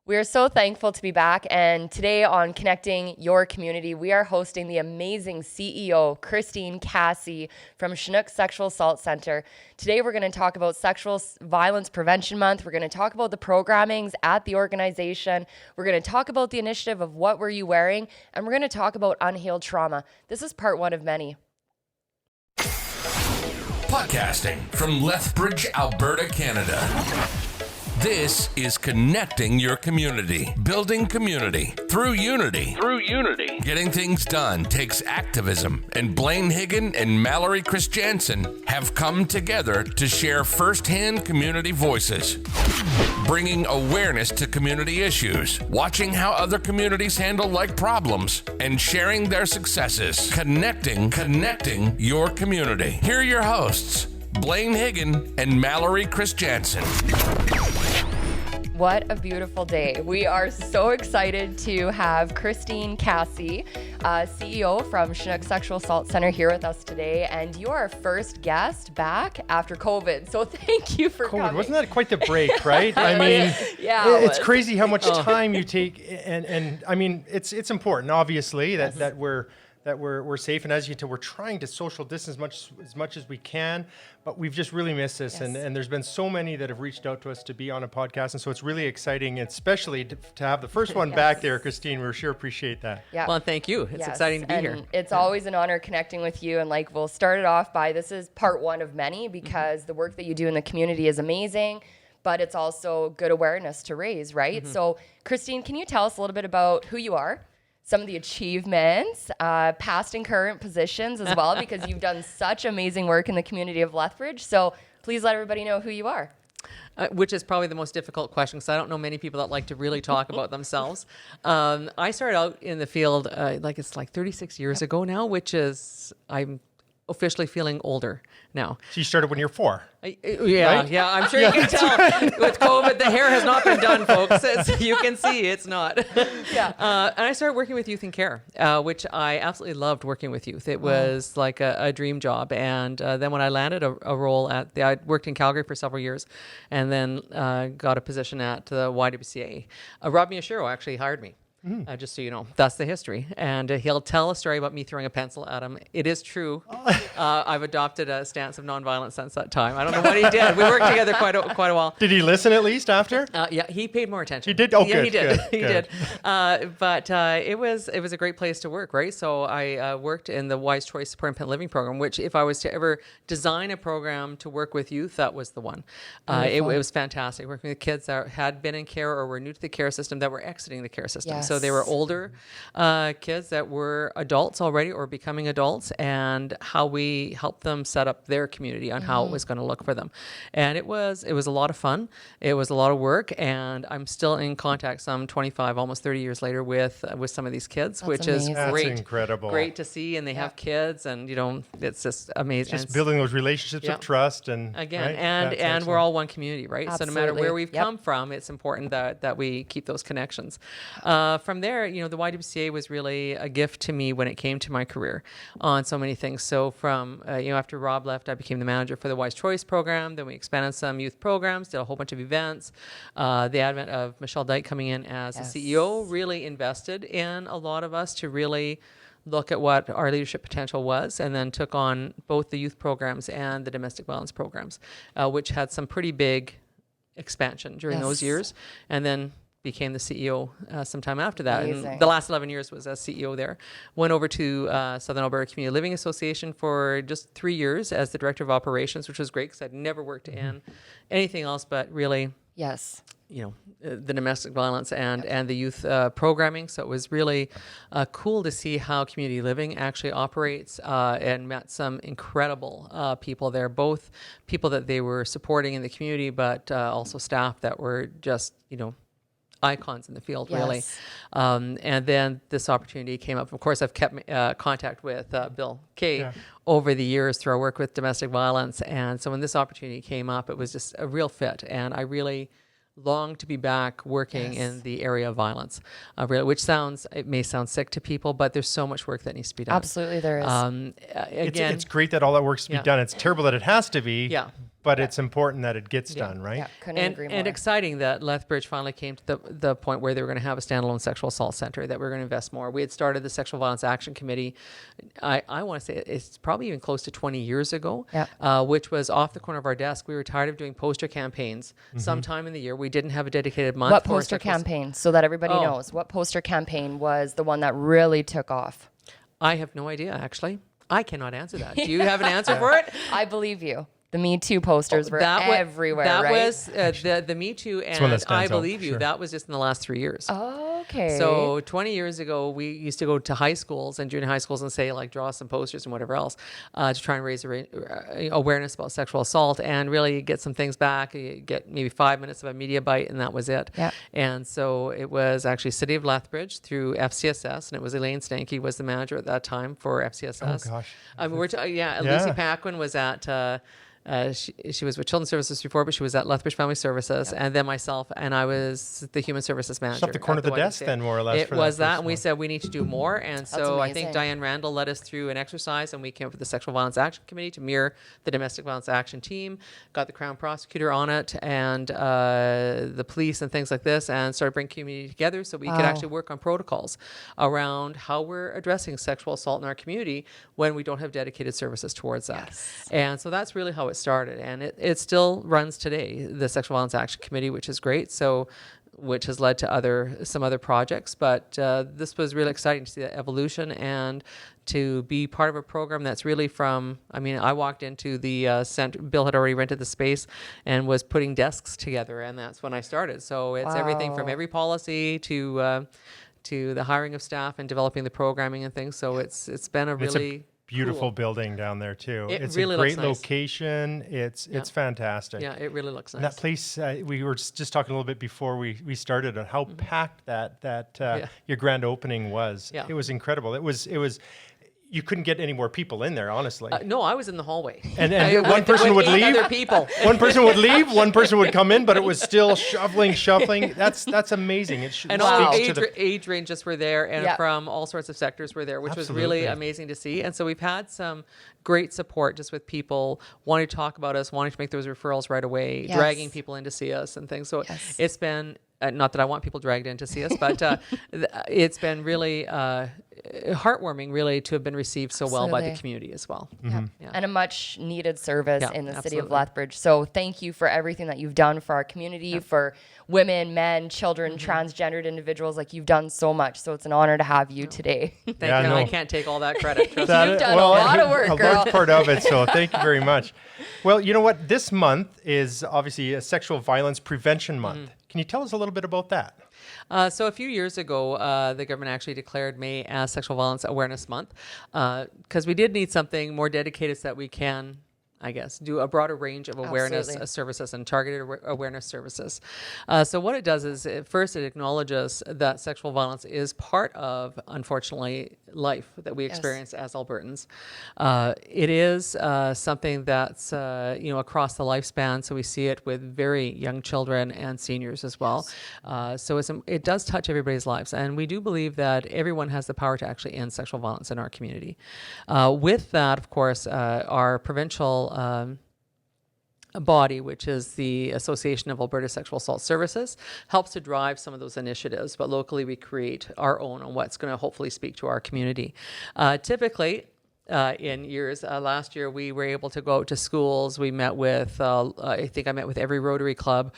We are so thankful to be back, and today on Connecting Your Community, we are hosting the amazing CEO, Kristine Cassie from Chinook Sexual Assault Centre. Today we're going to talk about Sexual Violence Prevention Month. We're going to talk about the programmings at the organization. We're going to talk about the initiative of What Were You Wearing, and we're going to talk about unhealed trauma. This is part one of many. Podcasting from Lethbridge, Alberta, Canada. This is Connecting Your Community, building community through unity. Getting things done takes activism, and Blaine Higgin and Mallory Christiansen have come together to share firsthand community voices, bringing awareness to community issues, watching how other communities handle like problems, and sharing their successes. Connecting your community. Here are your hosts, Blaine Higgin and Mallory Christiansen. What a beautiful day. We are so excited to have Kristine Cassie, CEO from Chinook Sexual Assault Centre, here with us today. And you are our first guest back after COVID. So thank you for coming. Wasn't that quite the break, right? I mean, it's crazy how much time you take. And I mean, it's important, obviously, that we're safe, and as you tell, we're trying to social distance as much as we can, but we've just really missed this, and there's been so many that have reached out to us to be on a podcast, and so it's really exciting, especially to have the first one back there, Kristine. We sure appreciate that. Yeah. Well, thank you. It's exciting to be here. It's always an honor connecting with you, and we'll start it off by, this is part one of many, because the work that you do in the community is amazing, but it's also good awareness to raise, right? So, Kristine, can you tell us a little bit about who you are? Some of the achievements, past and current positions as well, because you've done such amazing work in the community of Lethbridge. So please let everybody know who you are. Which is probably the most difficult question, because I don't know many people that like to really talk about themselves. I started out in the field, it's 36 years ago now, which is, I'm officially feeling older now. So you started when you're 4. Yeah, right? Yeah. I'm sure you can tell with COVID, the hair has not been done, folks. You can see it's not. Yeah. And I started working with youth in care, which I absolutely loved working with youth. It was like a dream job. And then when I landed a role I worked in Calgary for several years, and then got a position at the YWCA. Rob Miyashiro actually hired me. Just so you know, that's the history. And he'll tell a story about me throwing a pencil at him. It is true. I've adopted a stance of nonviolence since that time. I don't know what he did. We worked together quite a while. Did he listen at least after? Yeah, he paid more attention. He did? Oh, yeah, good. He did. Good, he did. But it was a great place to work, right? So I worked in the Wise Choice Support and Independent Living program, which if I was to ever design a program to work with youth, that was the one. It was fantastic, working with kids that had been in care or were new to the care system that were exiting the care system. Yes. So they were older kids that were adults already or becoming adults, and how we helped them set up their community on how it was going to look for them. And it was a lot of fun. It was a lot of work, and I'm still in contact some 25, almost 30 years later with some of these kids, which amazing. is great. That's incredible. Great to see, and they have kids, and it's just amazing. Just building those relationships of trust, and again, right? and we're all one community, right? Absolutely. So no matter where we've come from, it's important that we keep those connections. From there, the YWCA was really a gift to me when it came to my career on so many things. So from, after Rob left, I became the manager for the Wise Choice program. Then we expanded some youth programs, did a whole bunch of events. The advent of Michelle Dyke coming in as the CEO really invested in a lot of us to really look at what our leadership potential was, and then took on both the youth programs and the domestic violence programs, which had some pretty big expansion during those years. And then became the CEO sometime after that. Amazing. And the last 11 years was as CEO there. Went over to Southern Alberta Community Living Association for just 3 years as the Director of Operations, which was great because I'd never worked in anything else but really the domestic violence and the youth programming. So it was really cool to see how community living actually operates, and met some incredible people there, both people that they were supporting in the community, but also staff that were just, icons in the field, really. And then this opportunity came up. Of course, I've kept contact with Bill Kay over the years through our work with domestic violence. And so when this opportunity came up, it was just a real fit. And I really longed to be back working in the area of violence, which it may sound sick to people, but there's so much work that needs to be done. Absolutely, there is. Again, it's great that all that work's to be done. It's terrible that it has to be. Yeah. but it's important that it gets done, right? Yeah, couldn't agree more. And exciting that Lethbridge finally came to the point where they were going to have a standalone sexual assault center, that we're going to invest more. We had started the Sexual Violence Action Committee, I want to say it's probably even close to 20 years ago, which was off the corner of our desk. We were tired of doing poster campaigns sometime in the year. We didn't have a dedicated month. What poster campaign, so that everybody knows? What poster campaign was the one that really took off? I have no idea, actually. I cannot answer that. Do you have an answer for it? I believe you. The Me Too posters were everywhere, that right? was the Me Too, and I Believe You. Sure. That was just in the last 3 years. Oh, okay. So 20 years ago, we used to go to high schools and junior high schools and say, like, draw some posters and whatever else to try and raise awareness about sexual assault and really get some things back. You get maybe 5 minutes of a media bite, and that was it. Yeah. And so it was actually City of Lethbridge through FCSS, and it was Elaine Stanky was the manager at that time for FCSS. Oh, gosh. Lucy Paquin was at... she was with Children's Services before, but she was at Lethbridge Family Services, and then myself, and I was the Human Services Manager. Up the corner of the desk, then, more or less. It was that, and we said we need to do more, and so I think amazing. Diane Randall led us through an exercise, and we came up with the Sexual Violence Action Committee to mirror the Domestic Violence Action Team, got the Crown Prosecutor on it, and the police and things like this, and started bringing community together so we could actually work on protocols around how we're addressing sexual assault in our community when we don't have dedicated services towards that. Yes. And so that's really how it started, and it still runs today, the Sexual Violence Action Committee, which is great. So, which has led to some other projects, but this was really exciting to see that evolution and to be part of a program that's really from. I mean, I walked into the center. Bill had already rented the space and was putting desks together, and that's when I started. So it's everything from every policy to the hiring of staff and developing the programming and things. So it's been a really beautiful building down there too. It's really a great looks nice. Location. It's fantastic. Yeah, it really looks nice. And that place, we were just talking a little bit before we started on how packed that your grand opening was. Yeah. It was incredible. It was. You couldn't get any more people in there, honestly. No, I was in the hallway. And one person would leave. Other people. One person would leave. One person would come in, but it was still shuffling. That's amazing. And all age ranges were there, and from all sorts of sectors were there, which was really amazing to see. And so we've had some great support just with people wanting to talk about us, wanting to make those referrals right away, dragging people in to see us and things. So it's been. Not that I want people dragged in to see us, but it's been really heartwarming, really, to have been received so well by the community as well. Mm-hmm. Yeah. And a much needed service in the city of Lethbridge. So thank you for everything that you've done for our community, for women, men, children, transgendered individuals. Like, you've done so much. So it's an honor to have you today. Thank you. I can't take all that credit. You've done a lot of work, girl. A large part of it. So thank you very much. Well, you know what? This month is obviously a Sexual Violence Prevention Month. Can you tell us a little bit about that? So a few years ago, the government actually declared May as Sexual Violence Awareness Month because we did need something more dedicated so that we can, I guess, do a broader range of awareness services and targeted awareness services. So what it does is, first, it acknowledges that sexual violence is part of, unfortunately, life that we experience as Albertans. It is something that's across the lifespan, so we see it with very young children and seniors as well. So it does touch everybody's lives, and we do believe that everyone has the power to actually end sexual violence in our community. With that, of course, our provincial body, which is the Association of Alberta Sexual Assault Services, helps to drive some of those initiatives, but locally we create our own on what's going to hopefully speak to our community. Typically, in years, last year we were able to go out to schools. We met with, I think I met with every Rotary Club.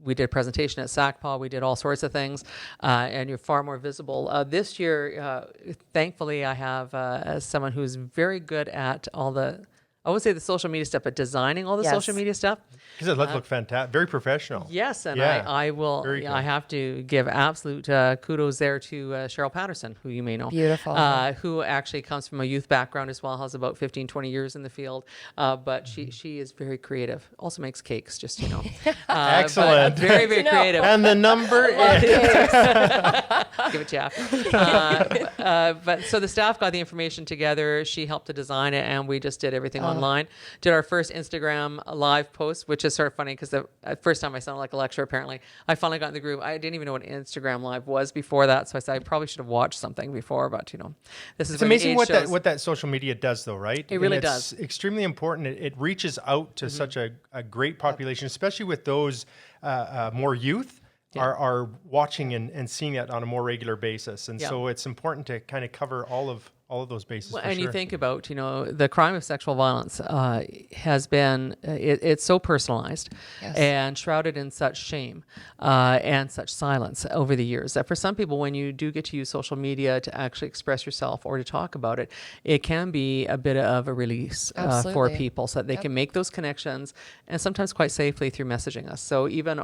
We did a presentation at SACPA. We did all sorts of things, and you're far more visible. This year, thankfully, I have someone who's very good at all the, I wouldn't say the social media stuff, but designing all the social media stuff. Because it looked fantastic, very professional. Yes, and I will. I have to give absolute kudos there to Cheryl Patterson, who you may know. Beautiful. Who actually comes from a youth background as well, has about 15, 20 years in the field. But she is very creative. Also makes cakes, just, Excellent. Very, very creative. And the number is... Give it Jeff. But so the staff got the information together. She helped to design it, and we just did everything online. Did our first Instagram live post, which is sort of funny because the first time I sounded like a lecturer, apparently. I finally got in the group. I didn't even know what Instagram live was before that. So I said, I probably should have watched something before, but this is it's amazing what that social media does though, right? It really does. It's extremely important. It reaches out to such a great population, especially with those more youth. Are watching and seeing it on a more regular basis. And so it's important to kind of cover all of those bases. Well, and you think about, the crime of sexual violence has been, it's so personalized and shrouded in such shame and such silence over the years that for some people, when you do get to use social media to actually express yourself or to talk about it, it can be a bit of a release for people so that they can make those connections and sometimes quite safely through messaging us. So even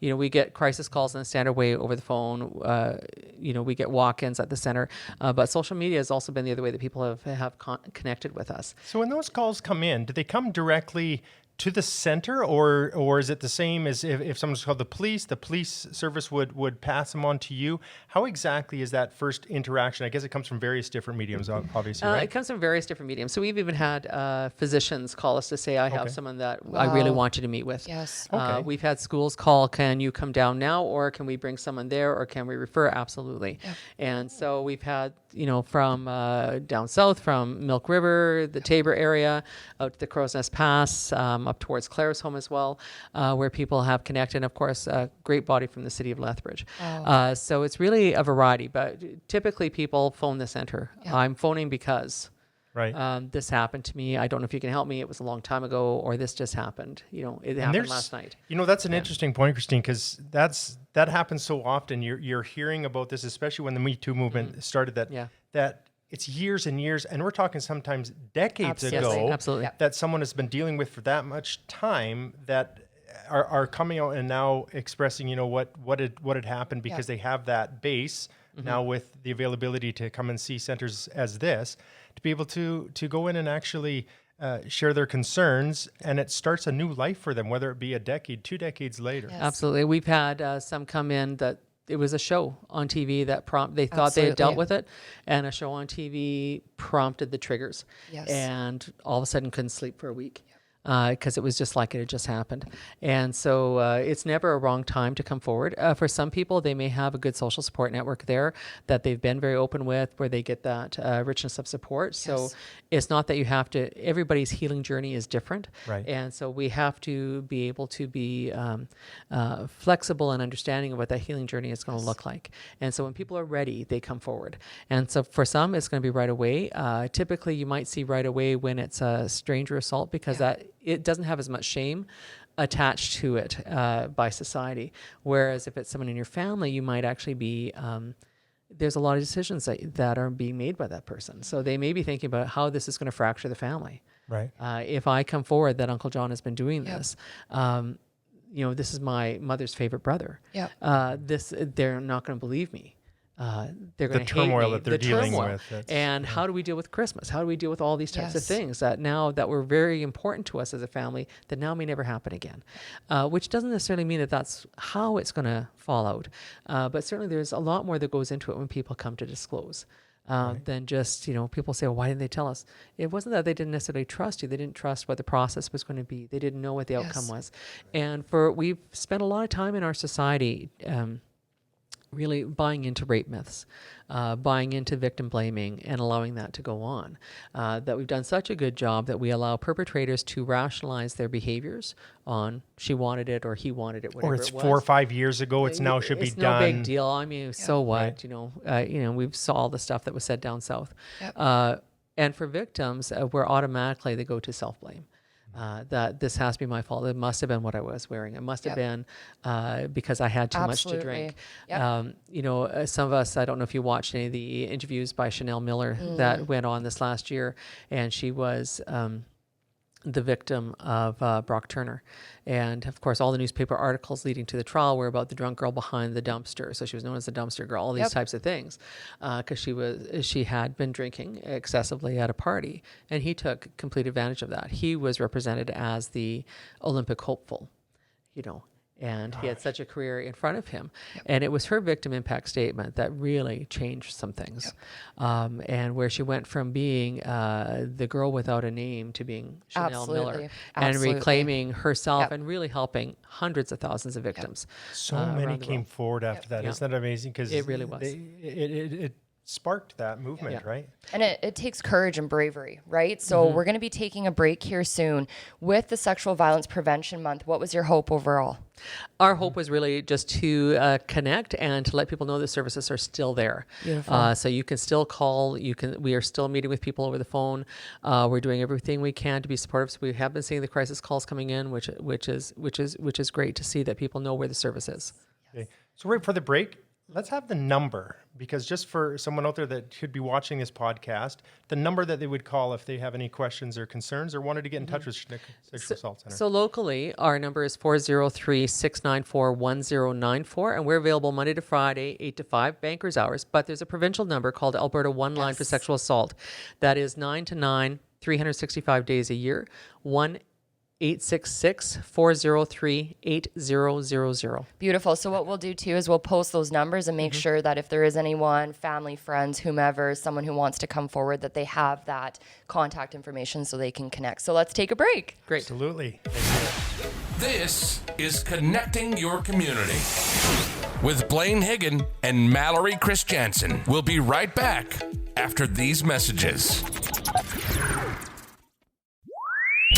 we get crisis calls in a standard way over the phone. We get walk-ins at the center, but social media has also been the other way that people have connected with us. So when those calls come in, do they come directly to the center, or is it the same as if someone's called the police service would pass them on to you? How exactly is that first interaction? I guess it comes from various different mediums, obviously, right? It comes from various different mediums. So we've even had physicians call us to say, I have someone that I really want you to meet with. Yes. Okay. We've had schools call, can you come down now, or can we bring someone there, or can we refer? Absolutely. Yep. And so we've had, from down south, from Milk River, the Tabor area, out to the Crow's Nest Pass, up towards Clare's home as well, where people have connected. And of course, a great body from the city of Lethbridge. So it's really a variety, but typically people phone the center. Yeah. I'm phoning because this happened to me. I don't know if you can help me. It was a long time ago, or this just happened. It happened last night. That's an interesting point, Kristine, because that happens so often. You're hearing about this, especially when the Me Too movement started. That it's years and years, and we're talking sometimes decades ago. Absolutely. That someone has been dealing with for that much time that are coming out and now expressing, what had happened because they have that base now with the availability to come and see centers as this, to be able to go in and actually share their concerns, and it starts a new life for them, whether it be a decade, 2 decades later. Yes. Absolutely. We've had some come in that it was a show on TV that they thought they had dealt with it, and a show on TV prompted the triggers. Yes. And all of a sudden couldn't sleep for a week. Because it was just like it had just happened. And so it's never a wrong time to come forward. For some people, they may have a good social support network there that they've been very open with, where they get that richness of support. So it's not that you have to, everybody's healing journey is different. Right. And so we have to be able to be flexible and understanding of what that healing journey is going to look like. And so when people are ready, they come forward. And so for some, it's going to be right away. Typically, you might see right away when it's a stranger assault, because it doesn't have as much shame attached to it by society. Whereas if it's someone in your family, you might actually be, there's a lot of decisions that are being made by that person. So they may be thinking about how this is going to fracture the family. Right. If I come forward that Uncle John has been doing this, this is my mother's favorite brother. Yep. They're not going to believe me. They're going to hate me. The turmoil that they're dealing with. And how do we deal with Christmas? How do we deal with all these types of things that now that were very important to us as a family that now may never happen again? Which doesn't necessarily mean that that's how it's going to fall out. But certainly there's a lot more that goes into it when people come to disclose. Than just, people say, well, why didn't they tell us? It wasn't that they didn't necessarily trust you. They didn't trust what the process was going to be. They didn't know what the outcome was. And we've spent a lot of time in our society really buying into rape myths, buying into victim blaming, and allowing that to go on. That we've done such a good job that we allow perpetrators to rationalize their behaviors on she wanted it or he wanted it, whatever it was. Or it's 4 or 5 years ago, it's now should be done. It's no big deal. I mean, so what? Right. We saw all the stuff that was said down south. Yep. And for victims, where automatically they go to self-blame. That this has to be my fault. It must have been what I was wearing. It must have been because I had too much to drink. Yep. Some of us, I don't know if you watched any of the interviews by Chanel Miller that went on this last year, and she was the victim of Brock Turner. And of course, all the newspaper articles leading to the trial were about the drunk girl behind the dumpster. So she was known as the dumpster girl, all these types of things, because she had been drinking excessively at a party, and he took complete advantage of that. He was represented as the Olympic hopeful, And he had such a career in front of him. And it was her victim impact statement that really changed some things. And where she went from being the girl without a name to being Chanel Miller. And reclaiming herself and really helping hundreds of thousands of victims. So many came forward after that. Isn't that amazing? Because it really was. It sparked that movement, right? And it takes courage and bravery, right? So we're going to be taking a break here soon. With the Sexual Violence Prevention Month, what was your hope overall? Our hope was really just to connect and to let people know the services are still there. Beautiful. So you can still call. We are still meeting with people over the phone. We're doing everything we can to be supportive. So we have been seeing the crisis calls coming in, which is great to see that people know where the service is. Okay. So right for the break, let's have the number, because just for someone out there that could be watching this podcast, the number that they would call if they have any questions or concerns or wanted to get in touch with Chinook Sexual Assault Centre. So locally, our number is 403-694-1094, and we're available Monday to Friday, 8 to 5, bankers hours. But there's a provincial number called Alberta One Line for Sexual Assault. That is 9 to 9, 365 days a year, 1-866-403-8000. Beautiful. So what we'll do too is we'll post those numbers and make sure that if there is anyone, family, friends, whomever, someone who wants to come forward, that they have that contact information so they can connect. So let's take a break. Great. Absolutely. This is Connecting Your Community with Blaine Higgin and Mallory Christiansen. We'll be right back after these messages.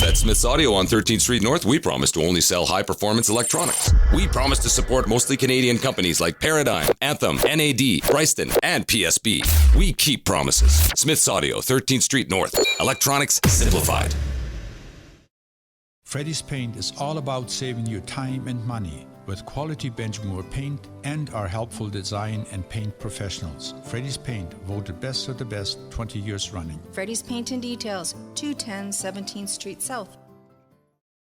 At Smith's Audio on 13th Street North, we promise to only sell high-performance electronics. We promise to support mostly Canadian companies like Paradigm, Anthem, NAD, Bryston, and PSB. We keep promises. Smith's Audio, 13th Street North. Electronics simplified. Freddy's Paint is all about saving you time and money with quality bench mower paint and our helpful design and paint professionals. Freddy's Paint, voted best of the best 20 years running. Freddy's Paint and Details, 210 17th Street South.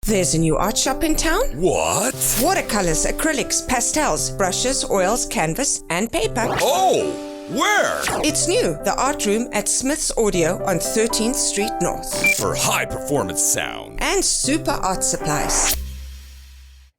There's a new art shop in town. What? Watercolors, acrylics, pastels, brushes, oils, canvas, and paper. Oh! Where? It's new, the art room at Smith's Audio on 13th Street North. For high-performance sound. And super art supplies.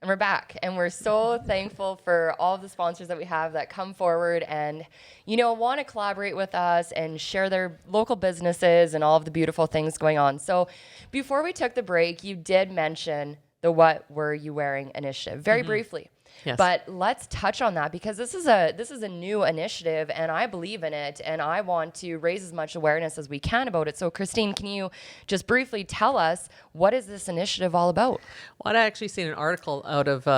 And we're back, and we're so thankful for all of the sponsors that we have that come forward and, want to collaborate with us and share their local businesses and all of the beautiful things going on. So before we took the break, you did mention the What Were You Wearing initiative very briefly. Yes. But let's touch on that because this is a new initiative and I believe in it and I want to raise as much awareness as we can about it. So Kristine, can you just briefly tell us what is this initiative all about? Well, I'd actually seen an article out of,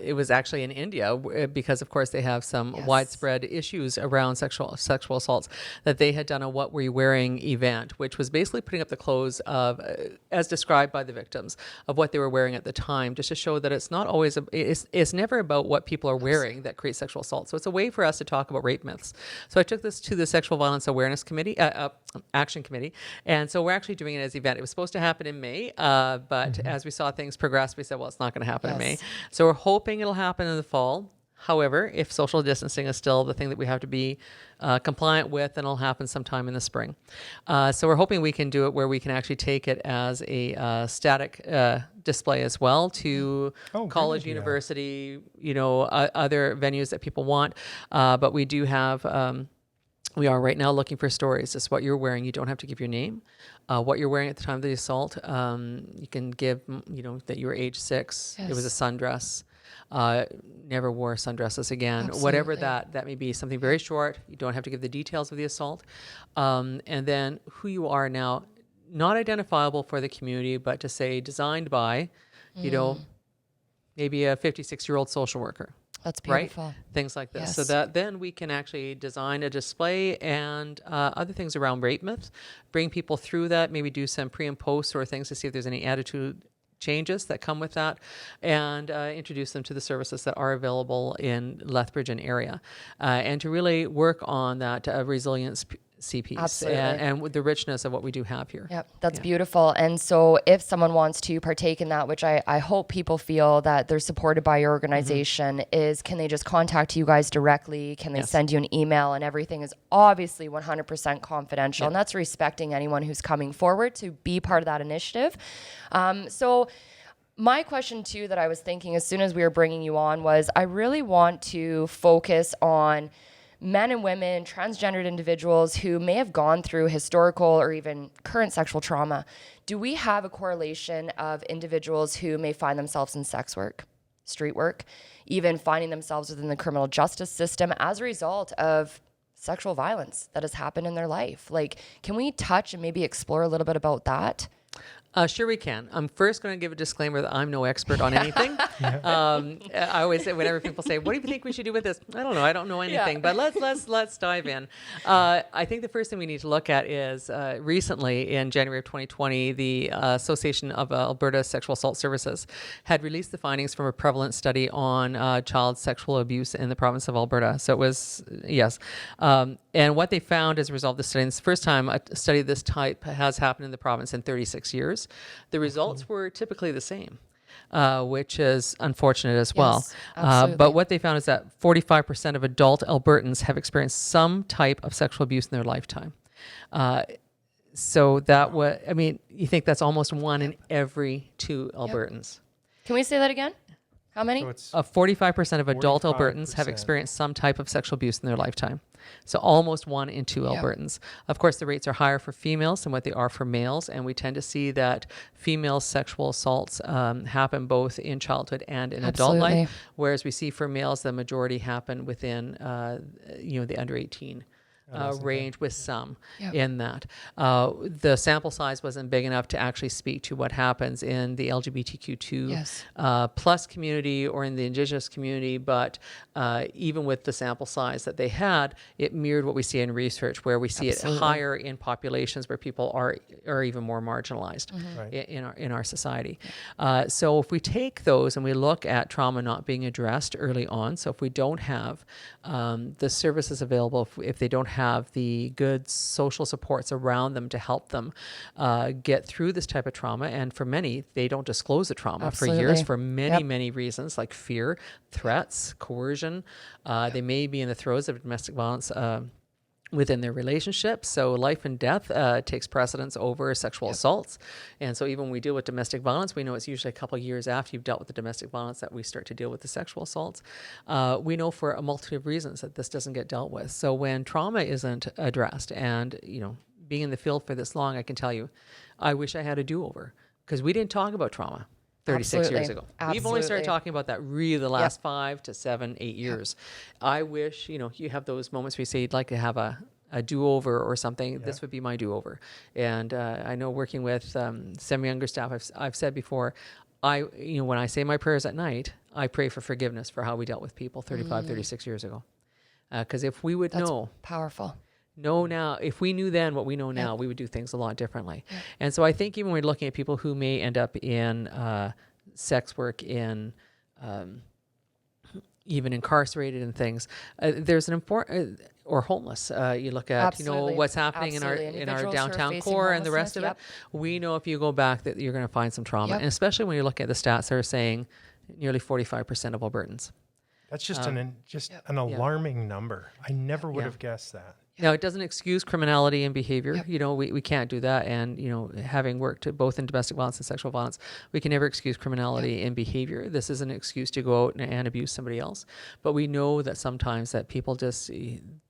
it was actually in India because of course they have some widespread issues around sexual assaults, that they had done a What Were You Wearing event, which was basically putting up the clothes of, as described by the victims, of what they were wearing at the time, just to show that it's not always, it's never about what people are wearing that creates sexual assault. So it's a way for us to talk about rape myths. So I took this to the Sexual Violence Awareness Committee, Action Committee, and so we're actually doing it as an event. It was supposed to happen in May, but as we saw things progress, we said, well, it's not going to happen in May. So we're hoping it'll happen in the fall. However, if social distancing is still the thing that we have to be compliant with, then it'll happen sometime in the spring. So we're hoping we can do it where we can actually take it as a static display as well to college, university, other venues that people want. But we do have... we are right now looking for stories. Just what you're wearing. You don't have to give your name. What you're wearing at the time of the assault. You can give, that you were age 6. It was a sundress. Never wore sundresses again. Absolutely. Whatever that may be. Something very short. You don't have to give the details of the assault. And then who you are now, not identifiable for the community, but to say designed by, maybe a 56-year-old social worker. That's beautiful. Right? Things like this. Yes. So that then we can actually design a display and other things around rape myths, bring people through that, maybe do some pre and post sort of things to see if there's any attitude changes that come with that, and introduce them to the services that are available in Lethbridge and area, and to really work on that resilience piece and with the richness of what we do have here. Yep, that's beautiful. And so if someone wants to partake in that, which I hope people feel that they're supported by your organization, is can they just contact you guys directly? Can they send you an email? And everything is obviously 100% confidential. And that's respecting anyone who's coming forward to be part of that initiative. So My question too that I was thinking as soon as we were bringing you on was I really want to focus on men and women, transgendered individuals who may have gone through historical or even current sexual trauma. Do we have a correlation of individuals who may find themselves in sex work, street work, even finding themselves within the criminal justice system as a result of sexual violence that has happened in their life? Like, can we touch and maybe explore a little bit about that? Sure we can. I'm first going to give a disclaimer that I'm no expert on anything. I always say, whenever people say, what do you think we should do with this? I don't know. I don't know anything, but let's dive in. I think the first thing we need to look at is recently in January of 2020, the Association of Alberta Sexual Assault Services had released the findings from a prevalence study on child sexual abuse in the province of Alberta. So it was, yes. And what they found as a result of the study, and it's the first time a study of this type has happened in the province in 36 years, the results were typically the same, which is unfortunate as well. But what they found is that 45% of adult Albertans have experienced some type of sexual abuse in their lifetime. So that was, I mean, you think that's almost 1 in every 2 Albertans. Can we say that again? How many? So 45% of adult 45%. Albertans have experienced some type of sexual abuse in their lifetime. So almost 1 in 2 Albertans. Of course, the rates are higher for females than what they are for males, and we tend to see that female sexual assaults happen both in childhood and in adult life, whereas we see for males the majority happen within the under 18 range with some in that. The sample size wasn't big enough to actually speak to what happens in the LGBTQ2 plus community or in the Indigenous community, but even with the sample size that they had, it mirrored what we see in research, where we see it higher in populations where people are even more marginalized in our society. So if we take those and we look at trauma not being addressed early on, so if we don't have the services available, if they don't have the good social supports around them to help them get through this type of trauma. And for many, they don't disclose the trauma for years for many reasons, like fear, threats, coercion. They may be in the throes of domestic violence within their relationship. So life and death takes precedence over sexual assaults. And so even when we deal with domestic violence, we know it's usually a couple of years after you've dealt with the domestic violence that we start to deal with the sexual assaults. We know for a multitude of reasons that this doesn't get dealt with. So when trauma isn't addressed, and being in the field for this long, I can tell you, I wish I had a do-over, because we didn't talk about trauma 36 years ago. We've only started talking about that really the last 5 to 7, 8 years. I wish, you have those moments where you say you'd like to have a do-over or something. This would be my do-over. And I know working with some younger staff, I've said before, when I say my prayers at night, I pray for forgiveness for how we dealt with people 35, 36 years ago. Because if we would know now, if we knew then what we know now, we would do things a lot differently. And so I think even when we're looking at people who may end up in sex work, in even incarcerated and things, there's an important, or homeless. You look at what's happening in our downtown core and the rest of it. We know if you go back that you're going to find some trauma, and especially when you look at the stats that are saying nearly 45% of Albertans. That's just an alarming number. I never would have guessed that. Now, it doesn't excuse criminality and behavior. We can't do that. And, having worked both in domestic violence and sexual violence, we can never excuse criminality and behavior. This is an excuse to go out and abuse somebody else. But we know that sometimes that people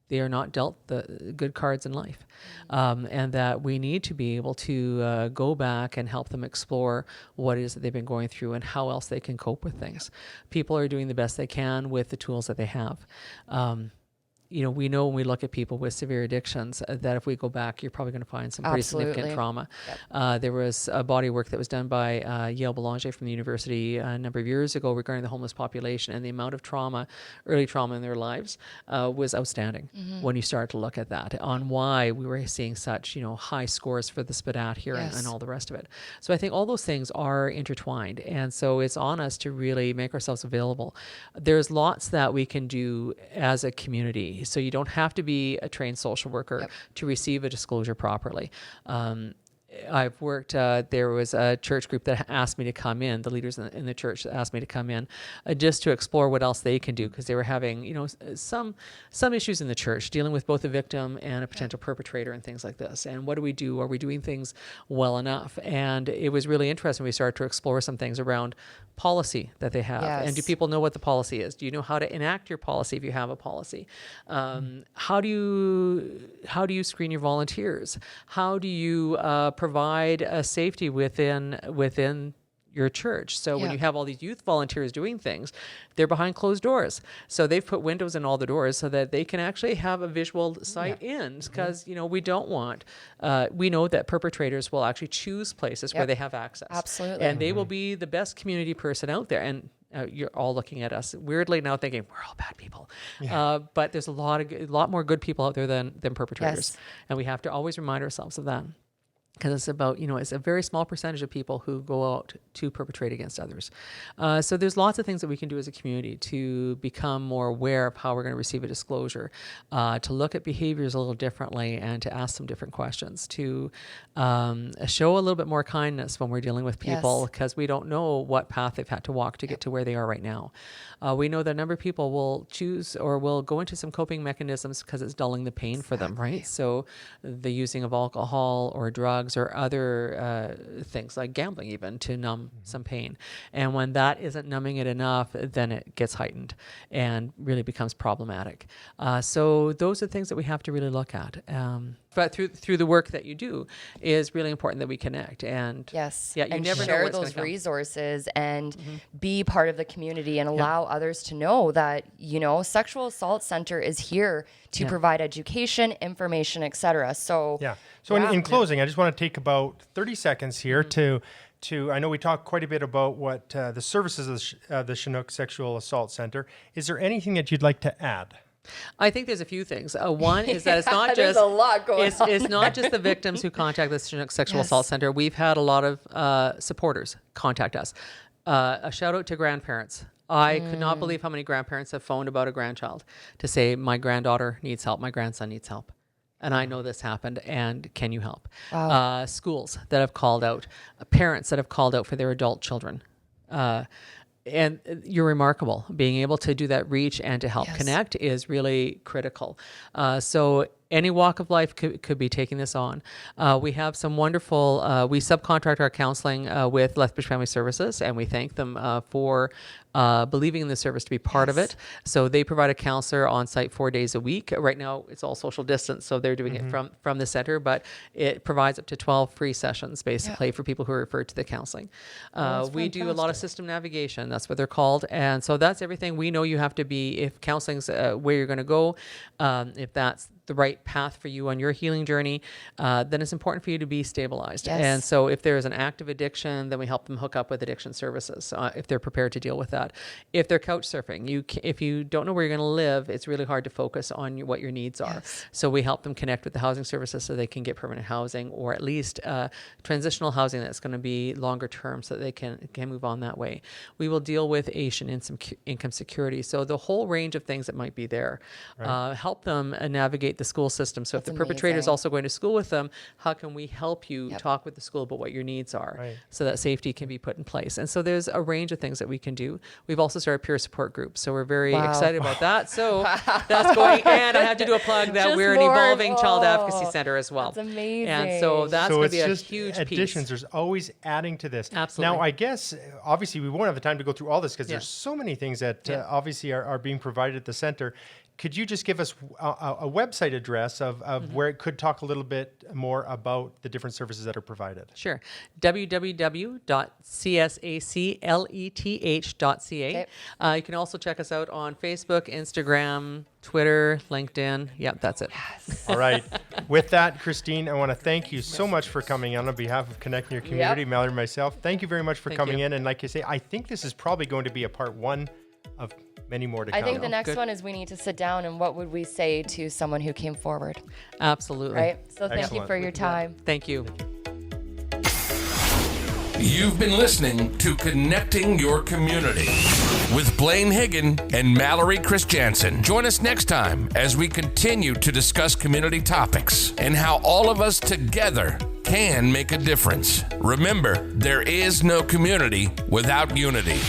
they are not dealt the good cards in life. And that we need to be able to go back and help them explore what it is that they've been going through and how else they can cope with things. People are doing the best they can with the tools that they have. We know when we look at people with severe addictions that if we go back, you're probably going to find some pretty significant trauma. There was a body of work that was done by Yale Boulanger from the university a number of years ago regarding the homeless population, and the amount of trauma, early trauma in their lives was outstanding when you start to look at that, on why we were seeing such high scores for the SPDAT here and all the rest of it. So I think all those things are intertwined, and so it's on us to really make ourselves available. There's lots that we can do as a community. So you don't have to be a trained social worker to receive a disclosure properly. I've worked, there was a church group that asked me to come in, the leaders in the church asked me to come in just to explore what else they can do, because they were having, some issues in the church dealing with both a victim and a potential perpetrator and things like this. And what do we do? Are we doing things well enough? And it was really interesting. We started to explore some things around policy that they have. Yes. And do people know what the policy is? Do you know how to enact your policy if you have a policy? How do you screen your volunteers? How do you provide a safety within your church? So when you have all these youth volunteers doing things, they're behind closed doors. So they've put windows in all the doors so that they can actually have a visual sight in, because we don't want, we know that perpetrators will actually choose places where they have access. Absolutely. And they will be the best community person out there. And you're all looking at us weirdly now thinking we're all bad people. But there's a lot more good people out there than perpetrators. And we have to always remind ourselves of that. Because it's about, it's a very small percentage of people who go out to perpetrate against others. So there's lots of things that we can do as a community to become more aware of how we're going to receive a disclosure, to look at behaviors a little differently and to ask some different questions, to show a little bit more kindness when we're dealing with people, because we don't know what path they've had to walk to get to where they are right now. We know that a number of people will choose or will go into some coping mechanisms because it's dulling the pain for them, right? So the using of alcohol or drugs or other things like gambling even to numb some pain. And when that isn't numbing it enough, then it gets heightened and really becomes problematic. So those are things that we have to really look at. But through the work that you do is really important that we connect. And you and never share know those resources and be part of the community and allow others to know that, Sexual Assault Center is here to provide education, information, etc. So in closing, I just want to take about 30 seconds here to I know we talked quite a bit about what the services of the Chinook Sexual Assault Center. Is there anything that you'd like to add? I think there's a few things. One is that it's not there's just a lot going on. It's not just the victims who contact the Chinook Sexual Assault Center. We've had a lot of supporters contact us. A shout out to grandparents. I could not believe how many grandparents have phoned about a grandchild to say, my granddaughter needs help, my grandson needs help. And I know this happened, and can you help? Wow. Schools that have called out, parents that have called out for their adult children. And you're remarkable. Being able to do that reach and to help connect is really critical. So any walk of life could be taking this on. We have some wonderful, we subcontract our counseling with Lethbridge Family Services, and we thank them for believing in the service to be part of it. So they provide a counselor on site 4 days a week. Right now it's all social distance, so they're doing it from the center, but it provides up to 12 free sessions basically for people who are referred to the counseling. We do a lot of system navigation, that's what they're called. And so that's everything. We know you have to be, if counseling's where you're going to go, if that's the right path for you on your healing journey, then it's important for you to be stabilized. And so if there's an active addiction, then we help them hook up with addiction services if they're prepared to deal with that. If they're couch surfing, if you don't know where you're going to live, it's really hard to focus on what your needs are. So we help them connect with the housing services so they can get permanent housing, or at least transitional housing that's going to be longer term so that they can move on that way. We will deal with Asian income security. So the whole range of things that might be there. Help them navigate the school system. So if the perpetrator is also going to school with them, how can we help you talk with the school about what your needs are so that safety can be put in place? And so there's a range of things that we can do. We've also started peer support groups, so we're very excited about that. So that's going, and I have to do a plug that we're an evolving child advocacy center as well. That's amazing. And so that's going to be a huge additions. piece. There's always adding to this. Absolutely. Now, I guess, obviously, we won't have the time to go through all this because there's so many things that obviously are being provided at the center. Could you just give us a website address of where it could talk a little bit more about the different services that are provided? Sure. www.csacleth.ca. You can also check us out on Facebook, Instagram, Twitter, LinkedIn. Yep, that's it. All right. With that, Kristine, I want to thank you so much for coming on behalf of Connecting Your Community, Mallory and myself. Thank you very much for coming in. And like you say, I think this is probably going to be a part one of many more to come. I think the next one is we need to sit down and what would we say to someone who came forward? Absolutely. Right? So thank you for your time. Thank you. You've been listening to Connecting Your Community with Blaine Higgin and Mallory Christiansen. Join us next time as we continue to discuss community topics and how all of us together can make a difference. Remember, there is no community without unity.